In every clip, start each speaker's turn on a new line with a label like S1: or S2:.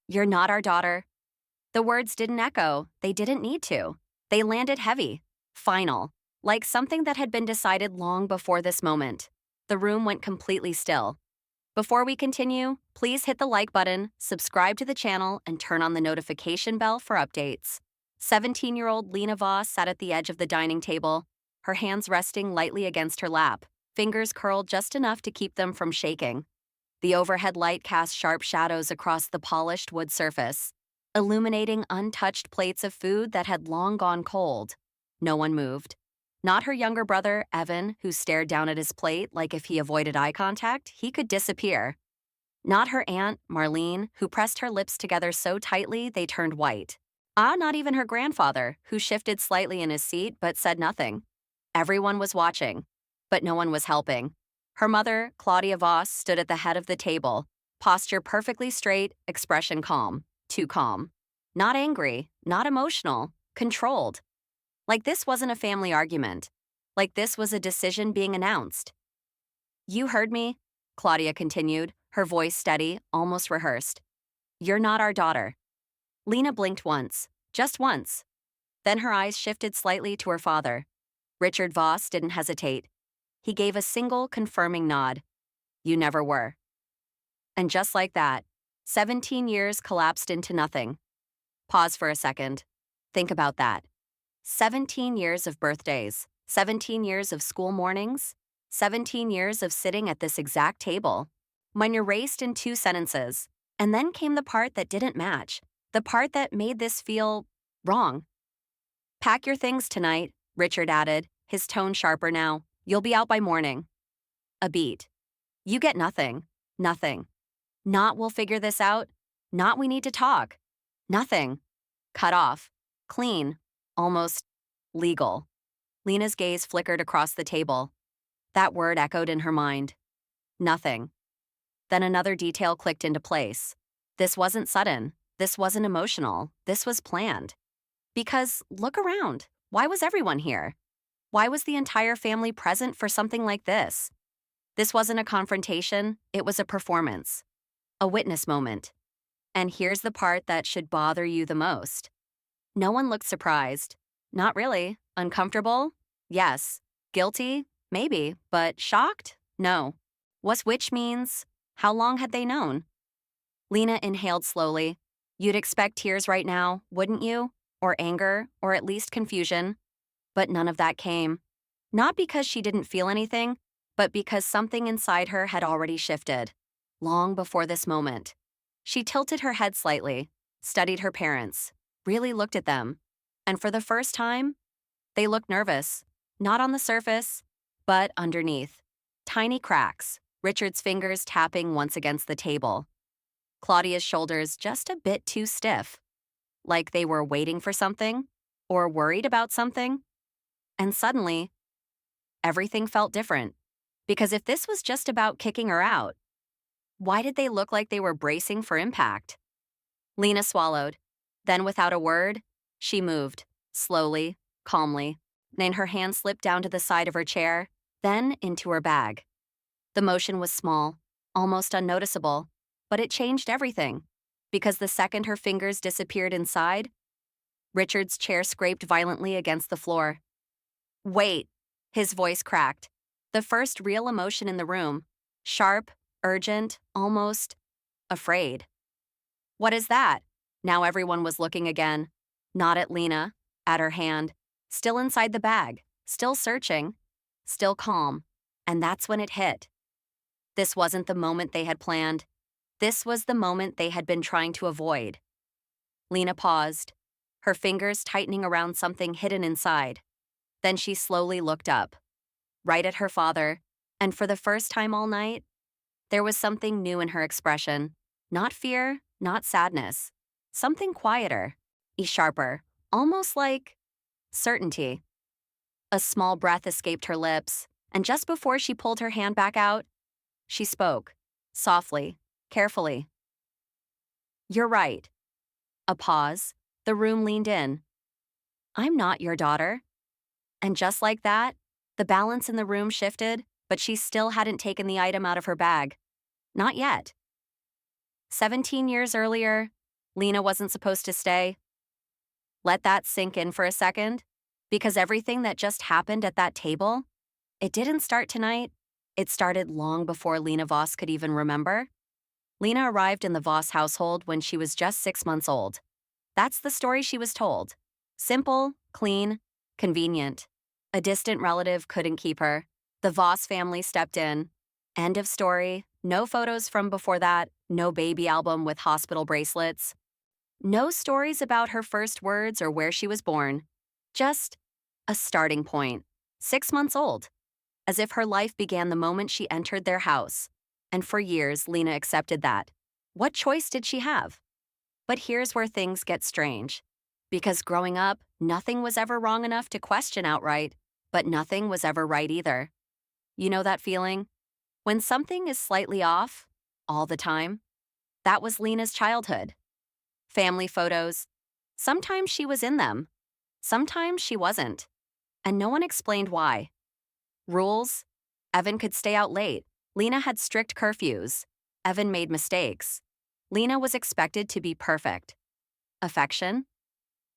S1: You're not our daughter. The words didn't echo. They didn't need to. They landed heavy, final, like something that had been decided long before this moment. The room went completely still. Before we continue, please hit the like button, subscribe to the channel, and turn on the notification bell for updates. 17-year-old Lena Voss sat at the edge of the dining table, her hands resting lightly against her lap, fingers curled just enough to keep them from shaking. The overhead light cast sharp shadows across the polished wood surface, illuminating untouched plates of food that had long gone cold. No one moved. Not her younger brother, Evan, who stared down at his plate like if he avoided eye contact, he could disappear. Not her aunt, Marlene, who pressed her lips together so tightly they turned white. Not even her grandfather, who shifted slightly in his seat but said nothing. Everyone was watching, but no one was helping. Her mother, Claudia Voss, stood at the head of the table, posture perfectly straight, expression calm. Too calm. Not angry, not emotional, controlled. Like this wasn't a family argument. Like this was a decision being announced. You heard me, Claudia continued, her voice steady, almost rehearsed. You're not our daughter. Lena blinked once, just once. Then her eyes shifted slightly to her father. Richard Voss didn't hesitate. He gave a single confirming nod. You never were. And just like that, 17 years collapsed into nothing. Pause for a second. Think about that. 17 years of birthdays, 17 years of school mornings, 17 years of sitting at this exact table. When you're erased in 2 sentences, and then came the part that didn't match, the part that made this feel wrong. Pack your things tonight, Richard added, his tone sharper now. You'll be out by morning. A beat. You get nothing. Nothing. Not we'll figure this out. Not we need to talk. Nothing. Cut off. Clean. Almost legal. Lena's gaze flickered across the table. That word echoed in her mind. Nothing. Then another detail clicked into place. This wasn't sudden. This wasn't emotional. This was planned. Because, look around. Why was everyone here? Why was the entire family present for something like this? This wasn't a confrontation, it was a performance. A witness moment. And here's the part that should bother you the most. No one looked surprised. Not really. Uncomfortable? Yes. Guilty? Maybe. But shocked? No. Which means, how long had they known? Lena inhaled slowly. You'd expect tears right now, wouldn't you? Or anger, or at least confusion. But none of that came. Not because she didn't feel anything, but because something inside her had already shifted. Long before this moment. She tilted her head slightly, studied her parents, really looked at them. And for the first time, they looked nervous. Not on the surface, but underneath. Tiny cracks, Richard's fingers tapping once against the table. Claudia's shoulders just a bit too stiff. Like they were waiting for something, or worried about something. And suddenly, everything felt different. Because if this was just about kicking her out, why did they look like they were bracing for impact? Lena swallowed. Then without a word, she moved, slowly, calmly. Then her hand slipped down to the side of her chair, then into her bag. The motion was small, almost unnoticeable, but it changed everything. Because the second her fingers disappeared inside, Richard's chair scraped violently against the floor. Wait, his voice cracked. The first real emotion in the room, sharp, urgent, almost afraid. What is that? Now everyone was looking again. Not at Lena, at her hand. Still inside the bag, still searching, still calm. And that's when it hit. This wasn't the moment they had planned. This was the moment they had been trying to avoid. Lena paused, her fingers tightening around something hidden inside. Then she slowly looked up, right at her father, and for the first time all night, there was something new in her expression. Not fear, not sadness. Something quieter, sharper, almost like certainty. A small breath escaped her lips, and just before she pulled her hand back out, she spoke, softly, carefully. You're right. A pause. The room leaned in. I'm not your daughter. And just like that, the balance in the room shifted, but she still hadn't taken the item out of her bag. Not yet. 17 years earlier, Lena wasn't supposed to stay. Let that sink in for a second, because everything that just happened at that table, it didn't start tonight. It started long before Lena Voss could even remember. Lena arrived in the Voss household when she was just 6 months old. That's the story she was told. Simple, clean, convenient. A distant relative couldn't keep her. The Voss family stepped in. End of story. No photos from before that. No baby album with hospital bracelets. No stories about her first words or where she was born. Just a starting point. 6 months old. As if her life began the moment she entered their house. And for years, Lena accepted that. What choice did she have? But here's where things get strange. Because growing up, nothing was ever wrong enough to question outright, but nothing was ever right either. You know that feeling? When something is slightly off, all the time? That was Lena's childhood. Family photos. Sometimes she was in them. Sometimes she wasn't. And no one explained why. Rules. Evan could stay out late. Lena had strict curfews. Evan made mistakes. Lena was expected to be perfect. Affection.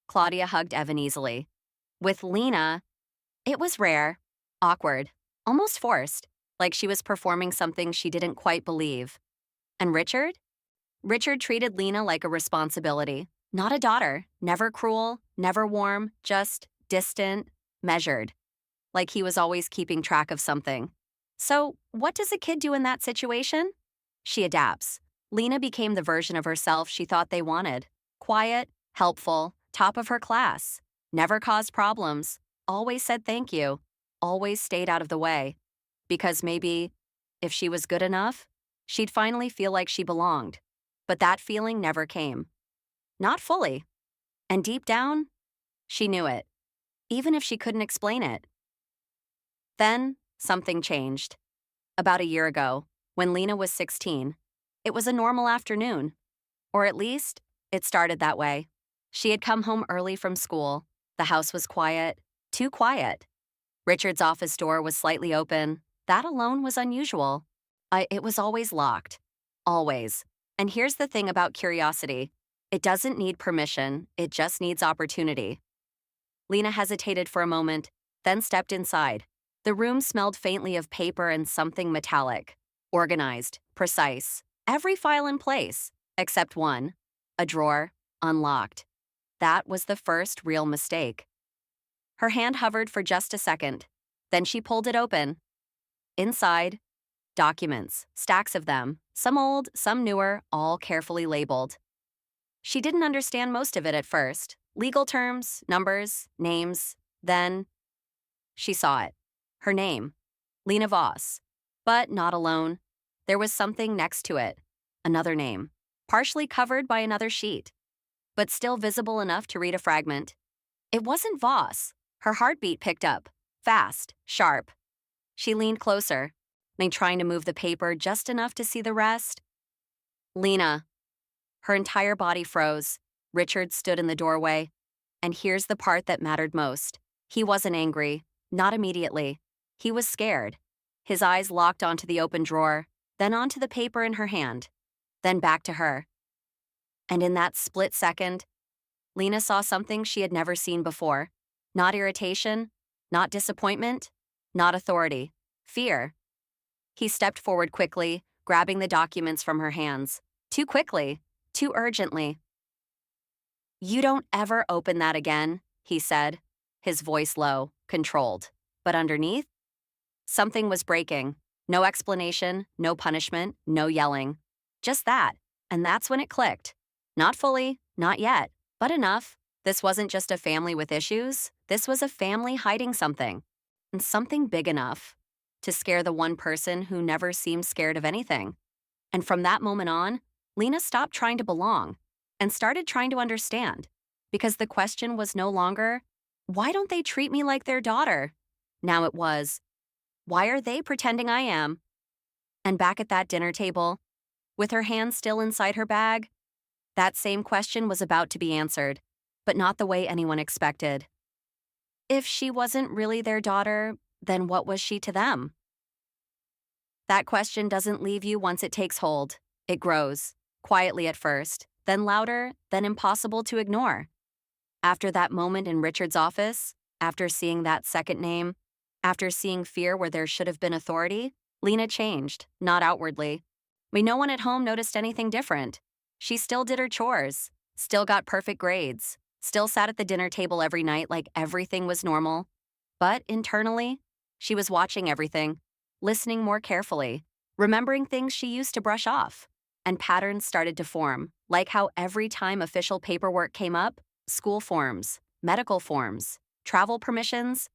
S1: Claudia hugged Evan easily. With Lena, it was rare, awkward, almost forced, like she was performing something she didn't quite believe. And Richard? Richard treated Lena like a responsibility, not a daughter, never cruel, never warm, just distant, measured, like he was always keeping track of something. So, what does a kid do in that situation? She adapts. Lena became the version of herself she thought they wanted. Quiet, helpful, top of her class. Never caused problems. Always said thank you. Always stayed out of the way. Because maybe, if she was good enough, she'd finally feel like she belonged. But that feeling never came. Not fully. And deep down, she knew it. Even if she couldn't explain it. Then, something changed. About a year ago, when Lena was 16, it was a normal afternoon. Or at least, it started that way. She had come home early from school. The house was quiet. Too quiet. Richard's office door was slightly open. That alone was unusual. It was always locked. Always. And here's the thing about curiosity. It doesn't need permission. It just needs opportunity. Lena hesitated for a moment, then stepped inside. The room smelled faintly of paper and something metallic. Organized, precise. Every file in place, except one. A drawer, unlocked. That was the first real mistake. Her hand hovered for just a second. Then she pulled it open. Inside, documents, stacks of them, some old, some newer, all carefully labeled. She didn't understand most of it at first. Legal terms, numbers, names. Then, she saw it. Her name. Lena Voss. But not alone. There was something next to it. Another name. Partially covered by another sheet. But still visible enough to read a fragment. It wasn't Voss. Her heartbeat picked up. Fast. Sharp. She leaned closer, trying to move the paper just enough to see the rest. Lena. Her entire body froze. Richard stood in the doorway. And here's the part that mattered most. He wasn't angry. Not immediately. He was scared. His eyes locked onto the open drawer, then onto the paper in her hand, then back to her. And in that split second, Lena saw something she had never seen before. Not irritation, not disappointment, not authority. Fear. He stepped forward quickly, grabbing the documents from her hands. Too quickly, too urgently. "You don't ever open that again," he said, his voice low, controlled. But underneath, something was breaking. No explanation, no punishment, no yelling. Just that. And that's when it clicked. Not fully, not yet, but enough. This wasn't just a family with issues. This was a family hiding something. And something big enough to scare the one person who never seemed scared of anything. And from that moment on, Lena stopped trying to belong and started trying to understand. Because the question was no longer, why don't they treat me like their daughter? Now it was, why are they pretending I am? And back at that dinner table, with her hand still inside her bag, that same question was about to be answered, but not the way anyone expected. If she wasn't really their daughter, then what was she to them? That question doesn't leave you once it takes hold. It grows, quietly at first, then louder, then impossible to ignore. After that moment in Richard's office, after seeing that second name, after seeing fear where there should have been authority, Lena changed, not outwardly. No one at home noticed anything different. She still did her chores, still got perfect grades, still sat at the dinner table every night like everything was normal. But internally, she was watching everything, listening more carefully, remembering things she used to brush off. And patterns started to form, like how every time official paperwork came up, school forms, medical forms, travel permissions,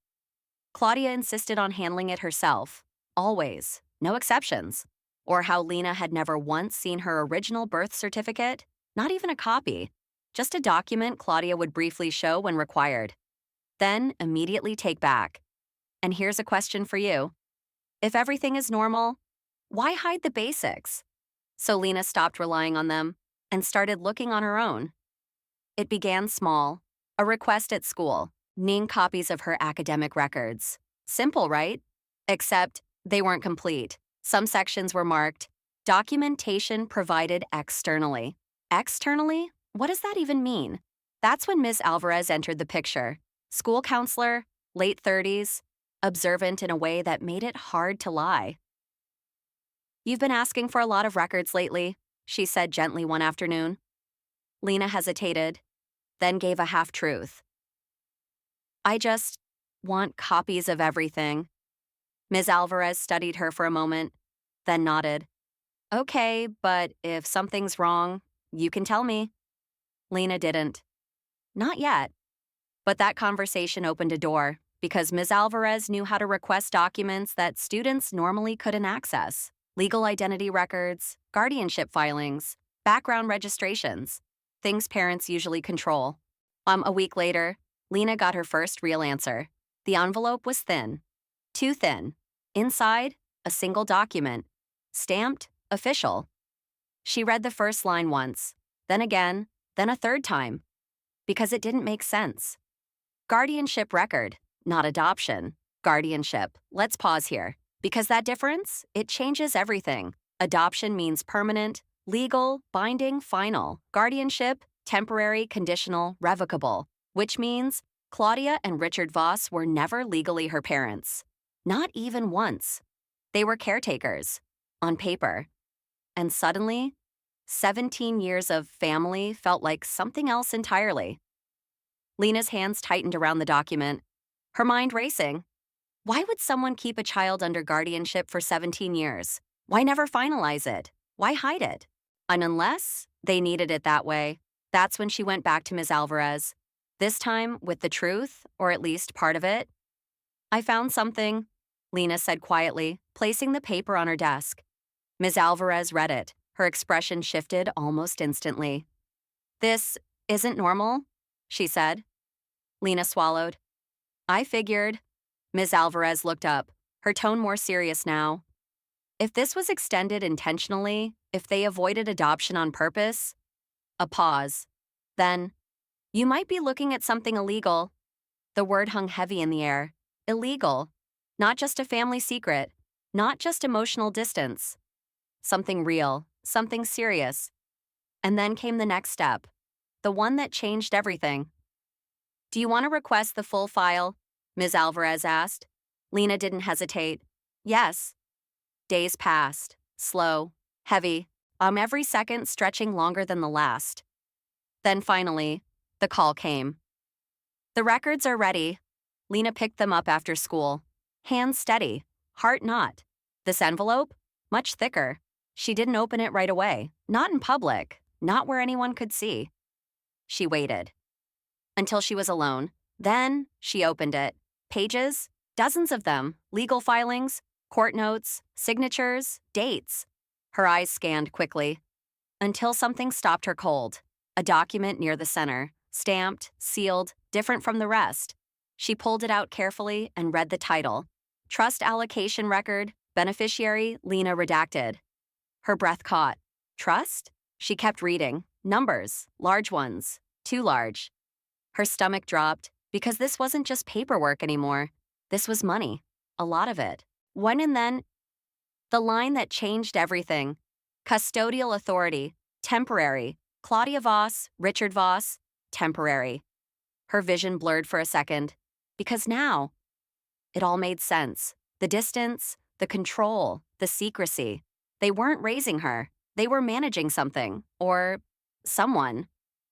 S1: Claudia insisted on handling it herself, always, no exceptions. Or how Lena had never once seen her original birth certificate, not even a copy, just a document Claudia would briefly show when required. Then immediately take back. And here's a question for you. If everything is normal, why hide the basics? So Lena stopped relying on them and started looking on her own. It began small, a request at school, needing copies of her academic records. Simple, right? Except they weren't complete. Some sections were marked, documentation provided externally. Externally? What does that even mean? That's when Ms. Alvarez entered the picture. School counselor, late 30s, observant in a way that made it hard to lie. "You've been asking for a lot of records lately," she said gently one afternoon. Lena hesitated, then gave a half-truth. "I just want copies of everything." Ms. Alvarez studied her for a moment, then nodded. "Okay, but if something's wrong, you can tell me." Lena didn't. Not yet. But that conversation opened a door because Ms. Alvarez knew how to request documents that students normally couldn't access. Legal identity records, guardianship filings, background registrations, things parents usually control. A week later, Lena got her first real answer. The envelope was thin. Too thin. Inside, a single document. Stamped, official. She read the first line once, then again, then a third time. Because it didn't make sense. Guardianship record, not adoption. Guardianship. Let's pause here. Because that difference, it changes everything. Adoption means permanent, legal, binding, final. Guardianship, temporary, conditional, revocable. Which means Claudia and Richard Voss were never legally her parents. Not even once. They were caretakers, on paper. And suddenly, 17 years of family felt like something else entirely. Lena's hands tightened around the document, her mind racing. Why would someone keep a child under guardianship for 17 years? Why never finalize it? Why hide it? And unless they needed it that way, that's when she went back to Ms. Alvarez, this time with the truth, or at least part of it. "I found something," Lena said quietly, placing the paper on her desk. Ms. Alvarez read it. Her expression shifted almost instantly. "This isn't normal," she said. Lena swallowed. "I figured." Ms. Alvarez looked up, her tone more serious now. "If this was extended intentionally, if they avoided adoption on purpose." A pause. Then, "You might be looking at something illegal." The word hung heavy in the air. Illegal. Not just a family secret. Not just emotional distance. Something real. Something serious. And then came the next step. The one that changed everything. "Do you want to request the full file?" Ms. Alvarez asked. Lena didn't hesitate. "Yes." Days passed. Slow. Heavy. Every second stretching longer than the last. Then finally, the call came. "The records are ready." Lena picked them up after school. Hands steady. Heart not. This envelope? Much thicker. She didn't open it right away. Not in public. Not where anyone could see. She waited. Until she was alone. Then she opened it. Pages? Dozens of them. Legal filings, court notes, signatures, dates. Her eyes scanned quickly. Until something stopped her cold. A document near the center. Stamped, sealed, different from the rest. She pulled it out carefully and read the title. Trust Allocation Record, Beneficiary, Lena Redacted. Her breath caught. Trust? She kept reading. Numbers. Large ones. Too large. Her stomach dropped, because this wasn't just paperwork anymore. This was money. A lot of it. When and then, the line that changed everything. Custodial authority. Temporary. Claudia Voss, Richard Voss, temporary. Her vision blurred for a second. Because now, it all made sense. The distance, the control, the secrecy. They weren't raising her. They were managing something, or someone.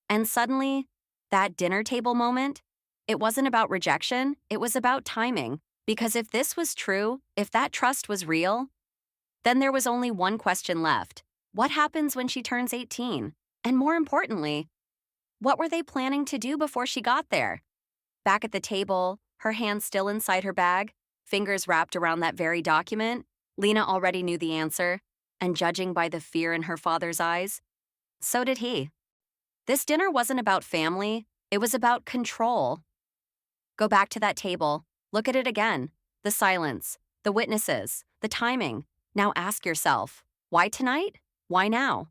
S1: And suddenly, that dinner table moment, it wasn't about rejection, it was about timing. Because if this was true, if that trust was real, then there was only one question left. What happens when she turns 18? And more importantly, what were they planning to do before she got there? Back at the table, her hand still inside her bag, fingers wrapped around that very document, Lena already knew the answer, and judging by the fear in her father's eyes, so did he. This dinner wasn't about family, it was about control. Go back to that table, look at it again. The silence, the witnesses, the timing. Now ask yourself, why tonight? Why now?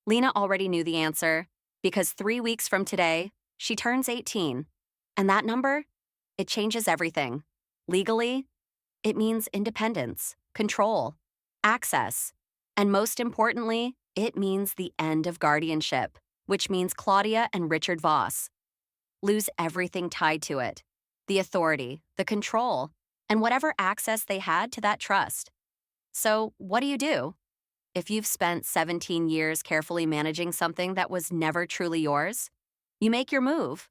S1: Lena already knew the answer, because 3 weeks from today, she turns 18. And that number? It changes everything. Legally, it means independence, control, access, and most importantly, it means the end of guardianship, which means Claudia and Richard Voss lose everything tied to it, the authority, the control, and whatever access they had to that trust. So what do? If you've spent 17 years carefully managing something that was never truly yours, you make your move.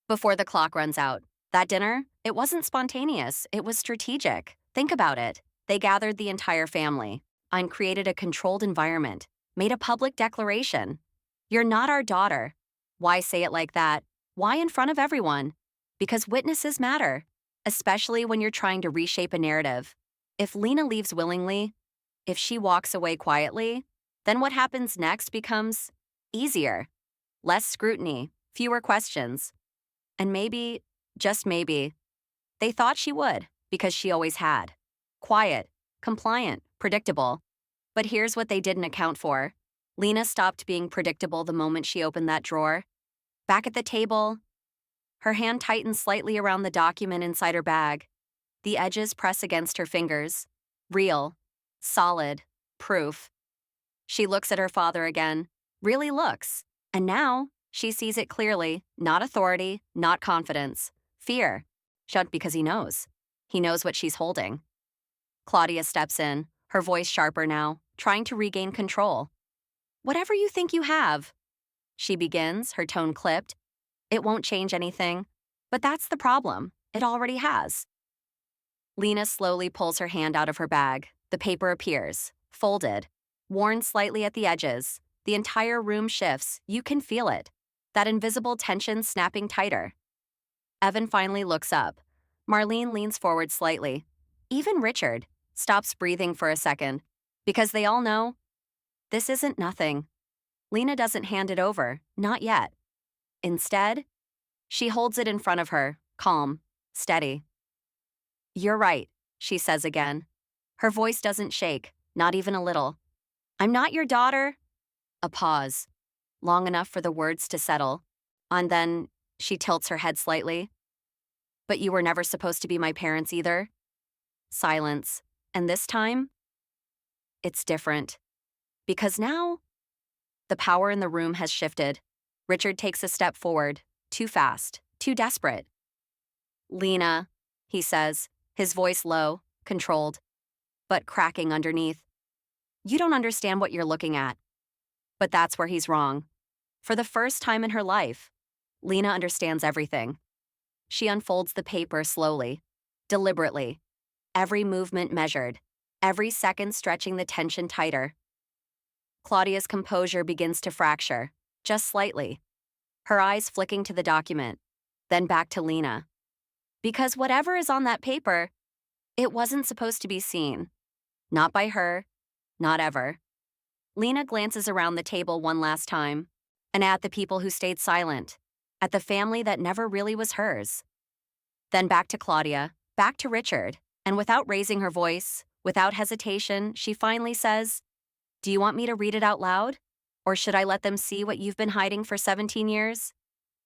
S1: Before the clock runs out, that dinner, it wasn't spontaneous, it was strategic. Think about it. They gathered the entire family and created a controlled environment, made a public declaration. You're not our daughter. Why say it like that? Why in front of everyone? Because witnesses matter, especially when you're trying to reshape a narrative. If Lena leaves willingly, if she walks away quietly, then what happens next becomes easier. Less scrutiny, fewer questions. And maybe, just maybe, they thought she would, because she always had. Quiet, compliant, predictable. But here's what they didn't account for. Lena stopped being predictable the moment she opened that drawer. Back at the table, her hand tightens slightly around the document inside her bag. The edges press against her fingers. Real, solid, proof. She looks at her father again, really looks. And now, she sees it clearly, not authority, not confidence. Fear. Shut because he knows. He knows what she's holding. Claudia steps in, her voice sharper now, trying to regain control. Whatever you think you have. She begins, her tone clipped. It won't change anything. But that's the problem. It already has. Lena slowly pulls her hand out of her bag. The paper appears, folded, worn slightly at the edges. The entire room shifts. You can feel it. That invisible tension snapping tighter. Evan finally looks up. Marlene leans forward slightly. Even Richard stops breathing for a second, because they all know this isn't nothing. Lena doesn't hand it over, not yet. Instead, she holds it in front of her, calm, steady. You're right, she says again. Her voice doesn't shake, not even a little. I'm not your daughter. A pause, long enough for the words to settle. And then she tilts her head slightly. But you were never supposed to be my parents either. Silence. And this time, it's different. Because now, the power in the room has shifted. Richard takes a step forward, too fast, too desperate. Lena, he says, his voice low, controlled, but cracking underneath. You don't understand what you're looking at. But that's where he's wrong. For the first time in her life, Lena understands everything. She unfolds the paper slowly, deliberately, every movement measured, every second stretching the tension tighter. Claudia's composure begins to fracture, just slightly, her eyes flicking to the document, then back to Lena. Because whatever is on that paper, it wasn't supposed to be seen. Not by her, not ever. Lena glances around the table one last time, and at the people who stayed silent, at the family that never really was hers. Then back to Claudia, back to Richard, and without raising her voice, without hesitation, she finally says, Do you want me to read it out loud? Or should I let them see what you've been hiding for 17 years?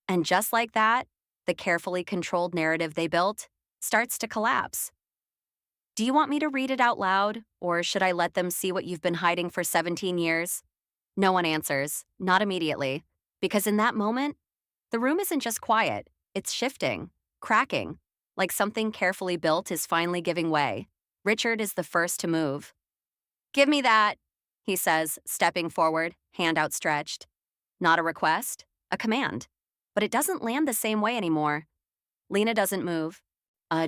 S1: And just like that, the carefully controlled narrative they built starts to collapse. Do you want me to read it out loud, or should I let them see what you've been hiding for 17 years? No one answers, not immediately, because in that moment, the room isn't just quiet, it's shifting, cracking, like something carefully built is finally giving way. Richard is the first to move. Give me that, he says, stepping forward, hand outstretched. Not a request, a command. But it doesn't land the same way anymore. Lena doesn't move,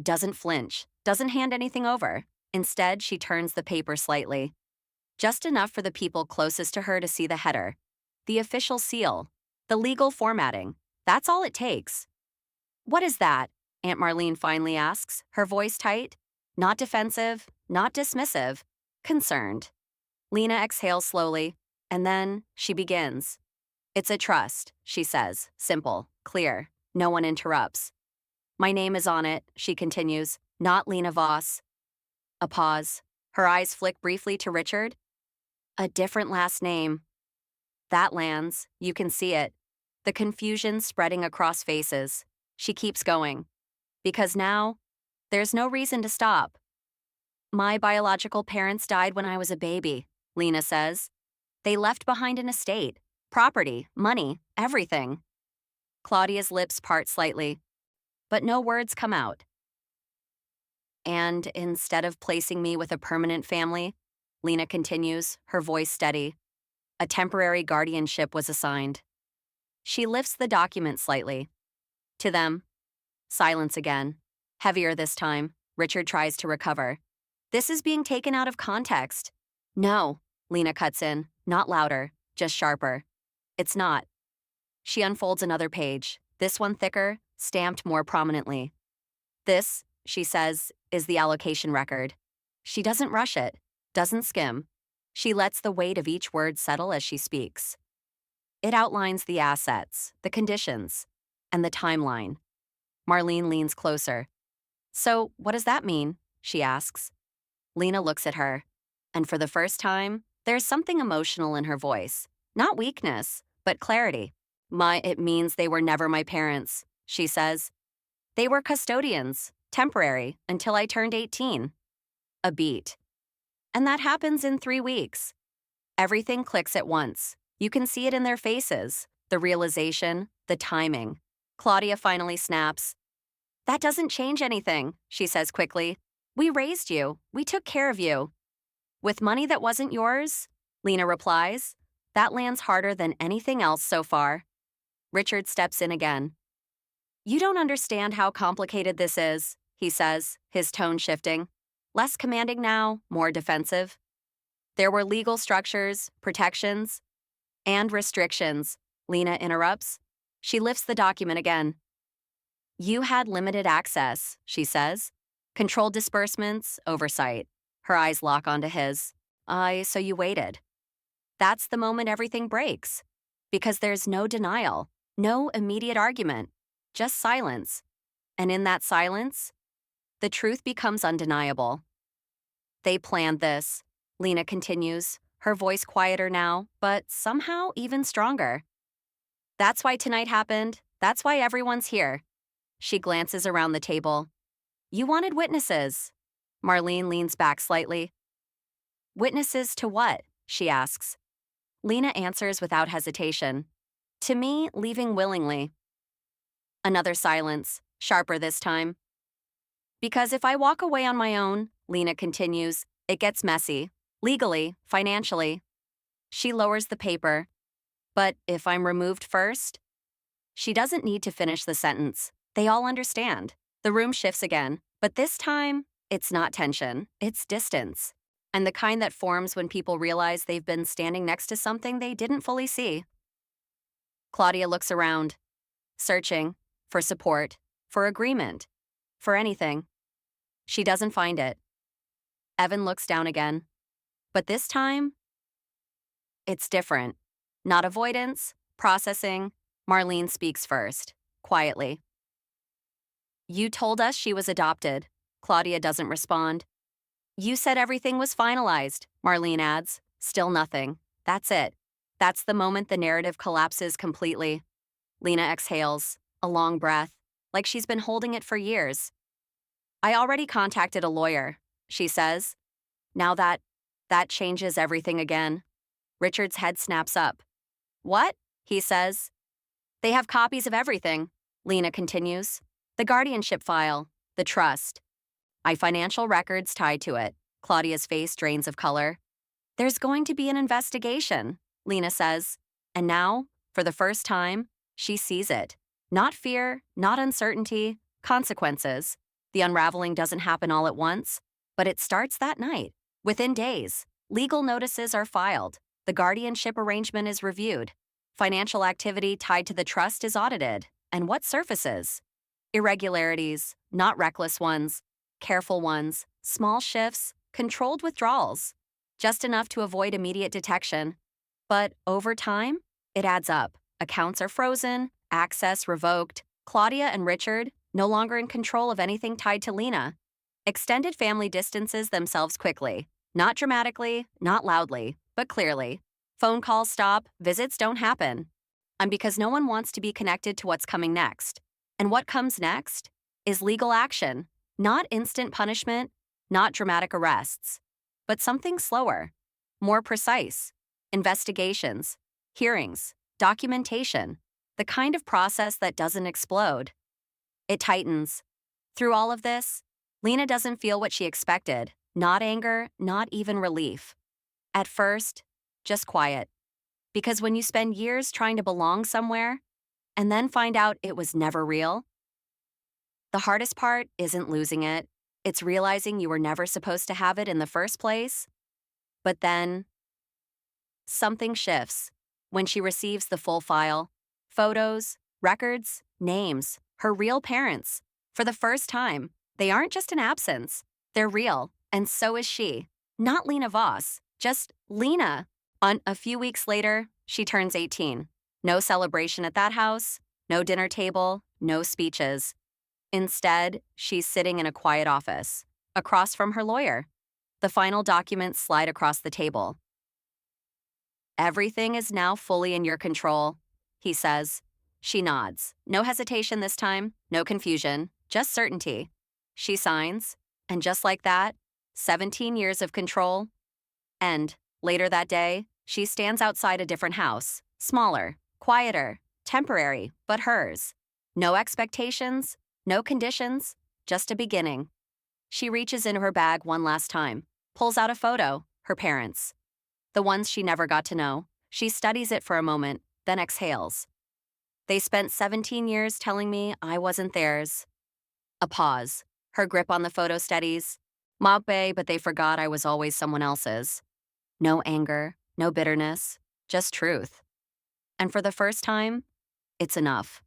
S1: doesn't flinch, doesn't hand anything over. Instead, she turns the paper slightly. Just enough for the people closest to her to see the header, the official seal, the legal formatting. That's all it takes. What is that? Aunt Marlene finally asks, her voice tight. Not defensive, not dismissive, concerned. Lena exhales slowly, and then she begins. It's a trust, she says, simple, clear. No one interrupts. My name is on it, she continues, not Lena Voss. A pause. Her eyes flick briefly to Richard. A different last name. That lands. You can see it. The confusion spreading across faces. She keeps going. Because now, there's no reason to stop. My biological parents died when I was a baby, Lena says. They left behind an estate, property, money, everything. Claudia's lips part slightly, but no words come out. And instead of placing me with a permanent family, Lena continues, her voice steady, a temporary guardianship was assigned. She lifts the document slightly. To them, silence again. Heavier this time, Richard tries to recover. This is being taken out of context. No, Lena cuts in, not louder, just sharper. It's not. She unfolds another page, this one thicker, stamped more prominently. This, she says, is the allocation record. She doesn't rush it, doesn't skim. She lets the weight of each word settle as she speaks. It outlines the assets, the conditions, and the timeline. Marlene leans closer. So, what does that mean? She asks. Lena looks at her, and for the first time, there's something emotional in her voice. Not weakness, but clarity. It means they were never my parents, she says. They were custodians, temporary, until I turned 18. A beat. And that happens in 3 weeks. Everything clicks at once. You can see it in their faces, the realization, the timing. Claudia finally snaps. That doesn't change anything, she says quickly. We raised you. We took care of you. With money that wasn't yours? Lena replies. That lands harder than anything else so far. Richard steps in again. You don't understand how complicated this is, he says, his tone shifting. Less commanding now, more defensive. There were legal structures, protections, and restrictions, Lena interrupts. She lifts the document again. You had limited access, she says. Controlled disbursements, oversight. Her eyes lock onto his. So you waited. That's the moment everything breaks. Because there's no denial, no immediate argument, just silence. And in that silence, the truth becomes undeniable. They planned this, Lena continues, her voice quieter now, but somehow even stronger. That's why tonight happened. That's why everyone's here. She glances around the table. You wanted witnesses. Marlene leans back slightly. Witnesses to what? She asks. Lena answers without hesitation. To me, leaving willingly. Another silence, sharper this time. Because if I walk away on my own, Lena continues, it gets messy. Legally, financially. She lowers the paper. But if I'm removed first? She doesn't need to finish the sentence. They all understand. The room shifts again. But this time, it's not tension. It's distance. And the kind that forms when people realize they've been standing next to something they didn't fully see. Claudia looks around, searching for support, for agreement, for anything. She doesn't find it. Evan looks down again. But this time, it's different. Not avoidance, processing. Marlene speaks first, quietly. You told us she was adopted. Claudia doesn't respond. You said everything was finalized, Marlene adds. Still nothing. That's it. That's the moment the narrative collapses completely. Lena exhales, a long breath, like she's been holding it for years. I already contacted a lawyer, she says. Now that changes everything again. Richard's head snaps up. What? He says. They have copies of everything, Lena continues. The guardianship file, the trust. Financial records tied to it. Claudia's face drains of color. There's going to be an investigation, Lena says. And now, for the first time, she sees it. Not fear, not uncertainty, consequences. The unraveling doesn't happen all at once, but it starts that night. Within days, legal notices are filed. The guardianship arrangement is reviewed. Financial activity tied to the trust is audited. And what surfaces? Irregularities, not reckless ones, careful ones, small shifts, controlled withdrawals. Just enough to avoid immediate detection. But over time, it adds up. Accounts are frozen, access revoked. Claudia and Richard, no longer in control of anything tied to Lena. Extended family distances themselves quickly. Not dramatically, not loudly, but clearly. Phone calls stop, visits don't happen. And because no one wants to be connected to what's coming next. And what comes next is legal action. Not instant punishment, not dramatic arrests, but something slower, more precise. Investigations, hearings, documentation, the kind of process that doesn't explode. It tightens. Through all of this, Lena doesn't feel what she expected. Not anger, not even relief. At first, just quiet. Because when you spend years trying to belong somewhere, and then find out it was never real, the hardest part isn't losing it. It's realizing you were never supposed to have it in the first place. But then, something shifts. When she receives the full file, photos, records, names, her real parents. For the first time, they aren't just an absence. They're real, and so is she. Not Lena Voss, just Lena. A few weeks later, she turns 18. No celebration at that house, no dinner table, no speeches. Instead, she's sitting in a quiet office, across from her lawyer. The final documents slide across the table. Everything is now fully in your control, he says. She nods. No hesitation this time, no confusion, just certainty. She signs, and just like that, 17 years of control end. Later that day, she stands outside a different house, smaller, quieter, temporary, but hers. No expectations, no conditions, just a beginning. She reaches into her bag one last time, pulls out a photo, her parents. The ones she never got to know. She studies it for a moment, then exhales. They spent 17 years telling me I wasn't theirs. A pause. Her grip on the photo steadies. Mabe, but they forgot I was always someone else's. No anger, no bitterness, just truth. And for the first time, it's enough.